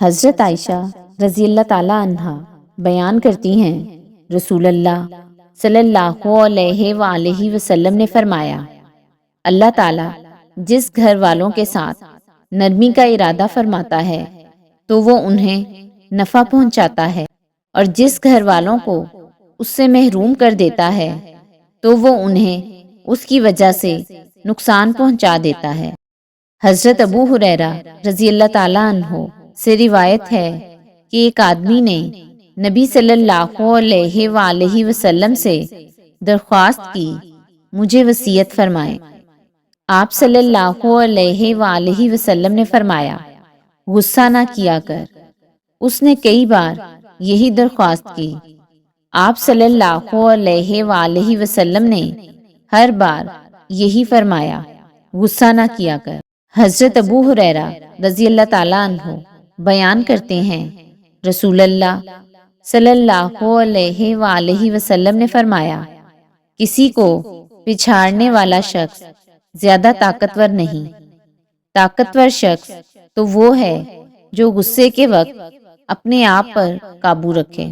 حضرت عائشہ رضی اللہ تعالیٰ عنہا بیان کرتی ہیں، رسول اللہ صلی اللہ علیہ وآلہ وسلم نے فرمایا، اللہ تعالیٰ جس گھر والوں کے ساتھ نرمی کا ارادہ فرماتا ہے تو وہ انہیں نفع پہنچاتا ہے، اور جس گھر والوں کو اس سے محروم کر دیتا ہے تو وہ انہیں اس کی وجہ سے نقصان پہنچا دیتا ہے۔ حضرت ابو ہریرہ رضی اللہ تعالیٰ عنہ سے روایت ہے کہ ایک آدمی نے نبی صلی اللہ علیہ وآلہ وسلم سے درخواست کی، مجھے وصیت فرمائیں۔ آپ صلی اللہ علیہ وآلہ وسلم نے فرمایا، غصہ نہ کیا کر۔ اس نے کئی بار یہی درخواست کی۔ آپ صلی اللہ علیہ وآلہ وسلم نے ہر بار یہی فرمایا، غصہ نہ کیا کر۔ حضرت ابو ہریرہ رضی اللہ تعالیٰ عنہ بیان کرتے ہیں، رسول اللہ صلی اللہ علیہ وآلہ وسلم نے فرمایا، کسی کو پچھاڑنے والا شخص زیادہ طاقتور نہیں۔ طاقتور شخص تو وہ ہے جو غصے کے وقت اپنے آپ پر قابو رکھے۔